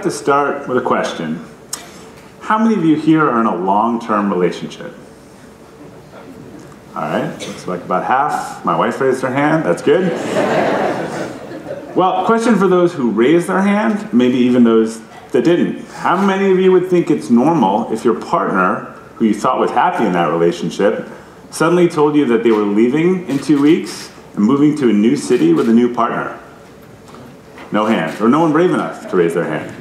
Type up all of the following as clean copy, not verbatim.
to start with a question. How many of you here are in a long-term relationship? All right, looks like about half. My wife raised her hand, that's good. Well, question for those who raised their hand, maybe even those that didn't. How many of you would think it's normal if your partner, who you thought was happy in that relationship, suddenly told you that they were leaving in 2 weeks and moving to a new city with a new partner? No hands, or no one brave enough to raise their hand.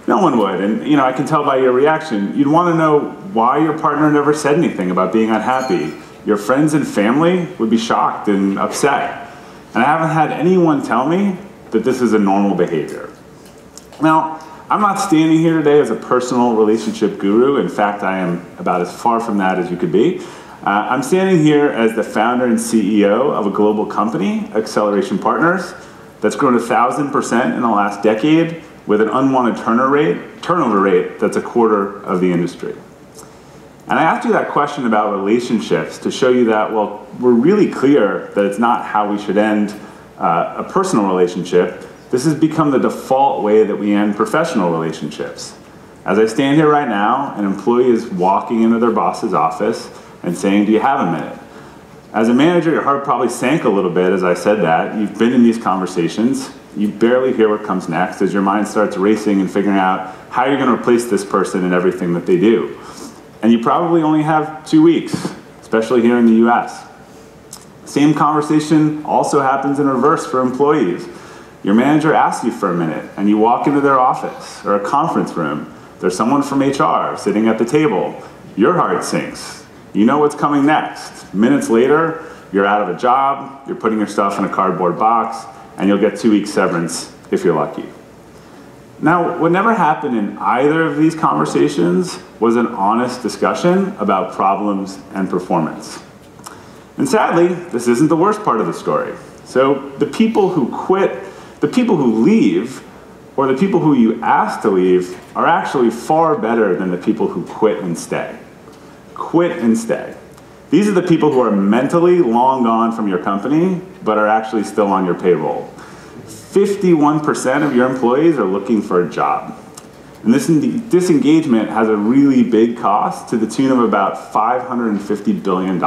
No one would, and I can tell by your reaction, you'd want to know why your partner never said anything about being unhappy. Your friends and family would be shocked and upset. And I haven't had anyone tell me that this is a normal behavior. Now, I'm not standing here today as a personal relationship guru. In fact, I am about as far from that as you could be. I'm standing here as the founder and CEO of a global company, Acceleration Partners, that's grown 1,000% in the last decade with an unwanted turnover rate that's a quarter of the industry. And I asked you that question about relationships to show you that, well, we're really clear that it's not how we should end a personal relationship. This has become the default way that we end professional relationships. As I stand here right now, an employee is walking into their boss's office and saying, "Do you have a minute?" As a manager, your heart probably sank a little bit as I said that. You've been in these conversations. You barely hear what comes next as your mind starts racing and figuring out how you're going to replace this person and everything that they do. And you probably only have 2 weeks, especially here in the US. Same conversation also happens in reverse for employees. Your manager asks you for a minute, and you walk into their office or a conference room. There's someone from HR sitting at the table. Your heart sinks. You know what's coming next. Minutes later, you're out of a job, you're putting your stuff in a cardboard box, and you'll get 2 weeks severance if you're lucky. Now, what never happened in either of these conversations was an honest discussion about problems and performance. And sadly, this isn't the worst part of the story. So the people who quit, the people who leave, or the people who you ask to leave are actually far better than the people who quit and stay. Quit and stay. These are the people who are mentally long gone from your company, but are actually still on your payroll. 51% of your employees are looking for a job. And this disengagement has a really big cost to the tune of about $550 billion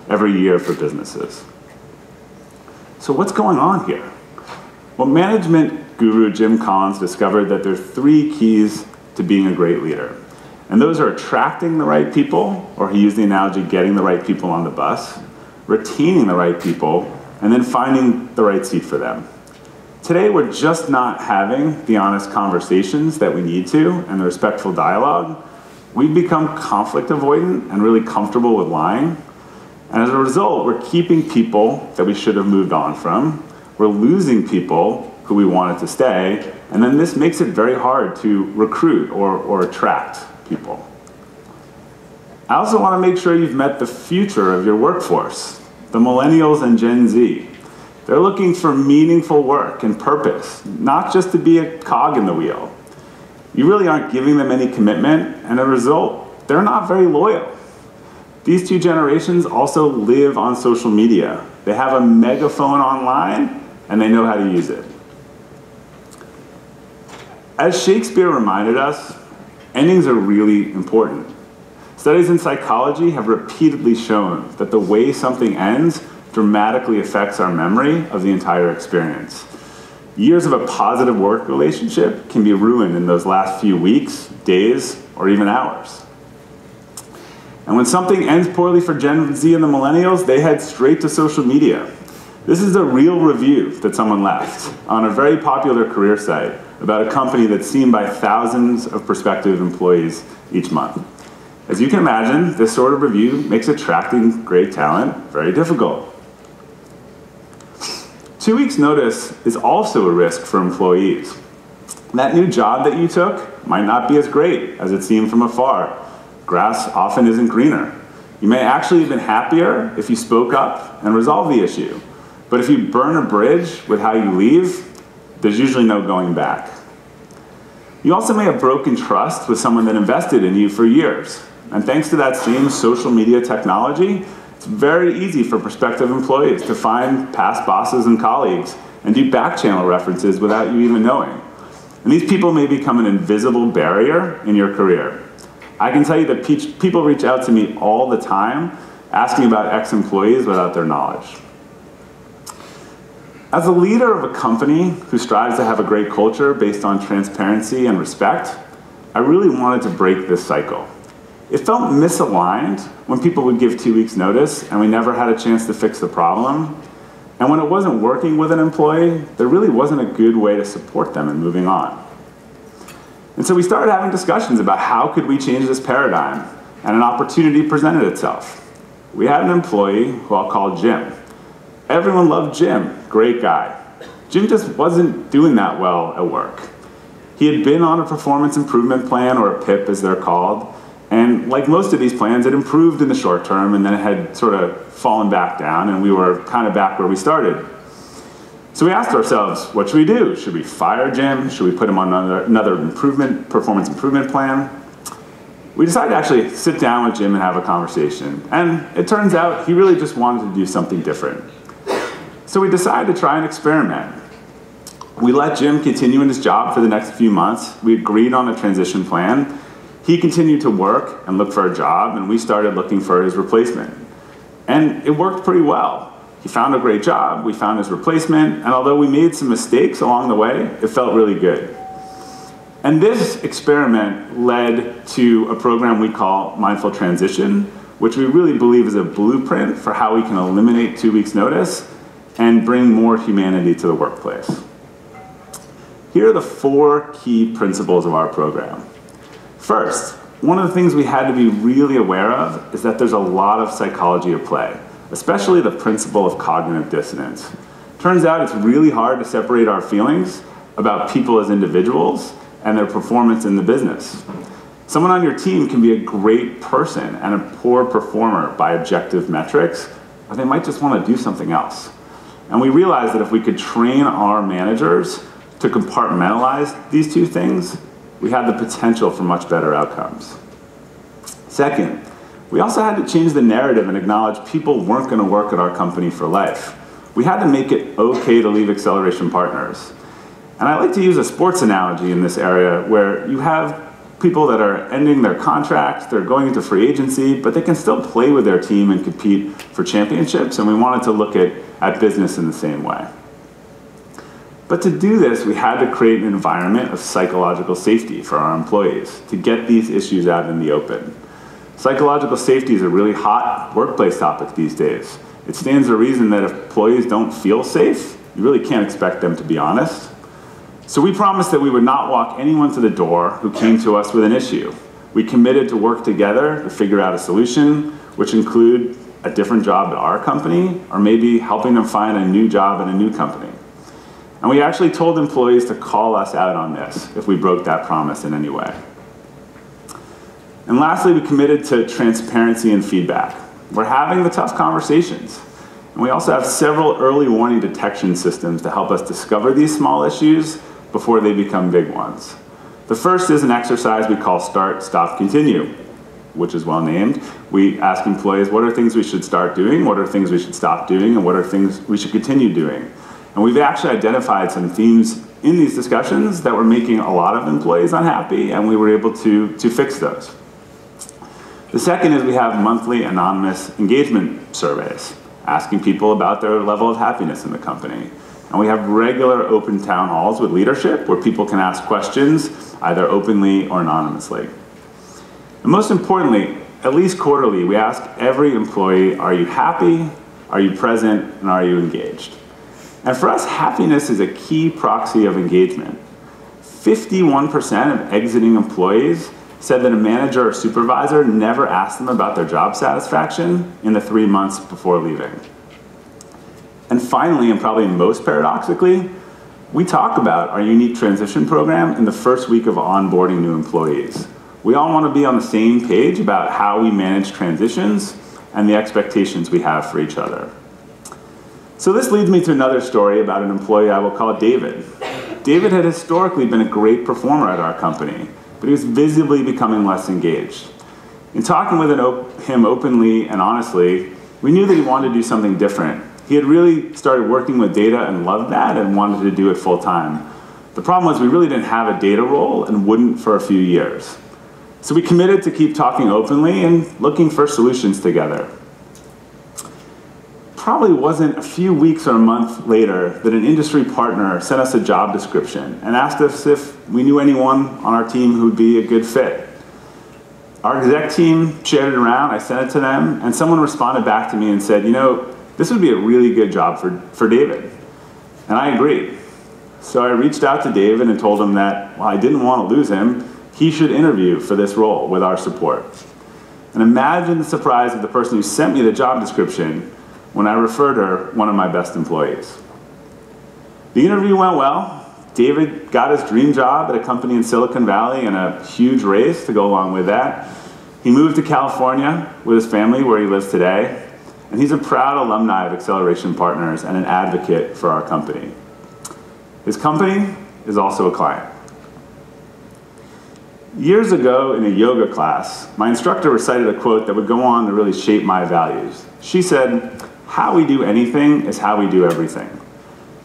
every year for businesses. So what's going on here? Well, management guru Jim Collins discovered that there are 3 keys to being a great leader. And those are attracting the right people, or he used the analogy getting the right people on the bus, retaining the right people, and then finding the right seat for them. Today, we're just not having the honest conversations that we need to and the respectful dialogue. We've become conflict avoidant and really comfortable with lying. And as a result, we're keeping people that we should have moved on from. We're losing people who we wanted to stay. And then this makes it very hard to recruit or attract people. I also want to make sure you've met the future of your workforce, the millennials and Gen Z. They're looking for meaningful work and purpose, not just to be a cog in the wheel. You really aren't giving them any commitment, and as a result, they're not very loyal. These 2 generations also live on social media. They have a megaphone online, and they know how to use it. As Shakespeare reminded us, endings are really important. Studies in psychology have repeatedly shown that the way something ends dramatically affects our memory of the entire experience. Years of a positive work relationship can be ruined in those last few weeks, days, or even hours. And when something ends poorly for Gen Z and the millennials, they head straight to social media. This is a real review that someone left on a very popular career site about a company that's seen by thousands of prospective employees each month. As you can imagine, this sort of review makes attracting great talent very difficult. 2 weeks' notice is also a risk for employees. That new job that you took might not be as great as it seemed from afar. Grass often isn't greener. You may actually have been happier if you spoke up and resolved the issue. But if you burn a bridge with how you leave, there's usually no going back. You also may have broken trust with someone that invested in you for years. And thanks to that same social media technology, it's very easy for prospective employees to find past bosses and colleagues and do back channel references without you even knowing. And these people may become an invisible barrier in your career. I can tell you that people reach out to me all the time asking about ex-employees without their knowledge. As a leader of a company who strives to have a great culture based on transparency and respect, I really wanted to break this cycle. It felt misaligned when people would give 2 weeks notice and we never had a chance to fix the problem. And when it wasn't working with an employee, there really wasn't a good way to support them in moving on. And so we started having discussions about how could we change this paradigm, and an opportunity presented itself. We had an employee who I'll call Jim. Everyone loved Jim, great guy. Jim just wasn't doing that well at work. He had been on a performance improvement plan, or a PIP as they're called, and like most of these plans, it improved in the short term and then it had sort of fallen back down, and we were kind of back where we started. So we asked ourselves, what should we do? Should we fire Jim? Should we put him on another performance improvement plan? We decided to actually sit down with Jim and have a conversation. And it turns out he really just wanted to do something different. So we decided to try an experiment. We let Jim continue in his job for the next few months. We agreed on a transition plan. He continued to work and look for a job, and we started looking for his replacement. And it worked pretty well. He found a great job, we found his replacement, and although we made some mistakes along the way, it felt really good. And this experiment led to a program we call Mindful Transition, which we really believe is a blueprint for how we can eliminate 2 weeks notice and bring more humanity to the workplace. Here are the 4 key principles of our program. First, one of the things we had to be really aware of is that there's a lot of psychology at play, especially the principle of cognitive dissonance. Turns out it's really hard to separate our feelings about people as individuals and their performance in the business. Someone on your team can be a great person and a poor performer by objective metrics, or they might just want to do something else. And we realized that if we could train our managers to compartmentalize these two things, we had the potential for much better outcomes. Second, we also had to change the narrative and acknowledge people weren't going to work at our company for life. We had to make it okay to leave Acceleration Partners. And I like to use a sports analogy in this area where you have people that are ending their contracts, they're going into free agency, but they can still play with their team and compete for championships, and we wanted to look at business in the same way. But to do this, we had to create an environment of psychological safety for our employees to get these issues out in the open. Psychological safety is a really hot workplace topic these days. It stands to reason that if employees don't feel safe, you really can't expect them to be honest. So we promised that we would not walk anyone to the door who came to us with an issue. We committed to work together to figure out a solution, which include a different job at our company, or maybe helping them find a new job at a new company. And we actually told employees to call us out on this if we broke that promise in any way. And lastly, we committed to transparency and feedback. We're having the tough conversations. And we also have several early warning detection systems to help us discover these small issues before they become big ones. The first is an exercise we call Start, Stop, Continue, which is well named. We ask employees, what are things we should start doing, what are things we should stop doing, and what are things we should continue doing? And we've actually identified some themes in these discussions that were making a lot of employees unhappy, and we were able to fix those. The second is we have monthly anonymous engagement surveys, asking people about their level of happiness in the company. And we have regular open town halls with leadership where people can ask questions, either openly or anonymously. And most importantly, at least quarterly, we ask every employee, are you happy, are you present, and are you engaged? And for us, happiness is a key proxy of engagement. 51% of exiting employees said that a manager or supervisor never asked them about their job satisfaction in the 3 months before leaving. And finally, and probably most paradoxically, we talk about our unique transition program in the first week of onboarding new employees. We all want to be on the same page about how we manage transitions and the expectations we have for each other. So this leads me to another story about an employee I will call David. David had historically been a great performer at our company, but he was visibly becoming less engaged. In talking with him openly and honestly, we knew that he wanted to do something different. He had really started working with data and loved that and wanted to do it full time. The problem was we really didn't have a data role and wouldn't for a few years. So we committed to keep talking openly and looking for solutions together. Probably wasn't a few weeks or a month later that an industry partner sent us a job description and asked us if we knew anyone on our team who would be a good fit. Our exec team shared it around, I sent it to them, and someone responded back to me and said, you know, this would be a really good job for David. And I agreed. So I reached out to David and told him that while I didn't want to lose him, he should interview for this role with our support. And imagine the surprise of the person who sent me the job description when I referred her one of my best employees. The interview went well. David got his dream job at a company in Silicon Valley and a huge raise to go along with that. He moved to California with his family where he lives today, and he's a proud alumni of Acceleration Partners and an advocate for our company. His company is also a client. Years ago in a yoga class, my instructor recited a quote that would go on to really shape my values. She said, "How we do anything is how we do everything."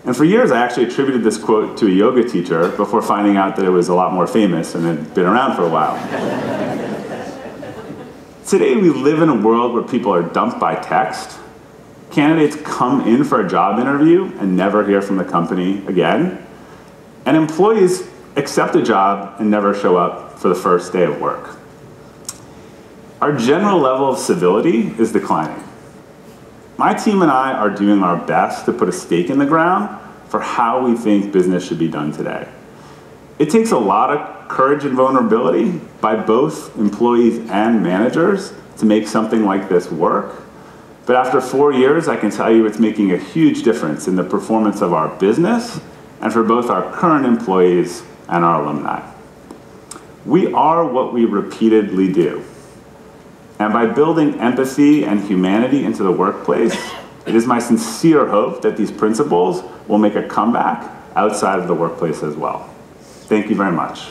And for years, I actually attributed this quote to a yoga teacher before finding out that it was a lot more famous and had been around for a while. Today, we live in a world where people are dumped by text. Candidates come in for a job interview and never hear from the company again. And employees accept a job and never show up for the first day of work. Our general level of civility is declining. My team and I are doing our best to put a stake in the ground for how we think business should be done today. It takes a lot of courage and vulnerability by both employees and managers to make something like this work. But after 4 years, I can tell you it's making a huge difference in the performance of our business and for both our current employees and our alumni. We are what we repeatedly do. And by building empathy and humanity into the workplace, it is my sincere hope that these principles will make a comeback outside of the workplace as well. Thank you very much.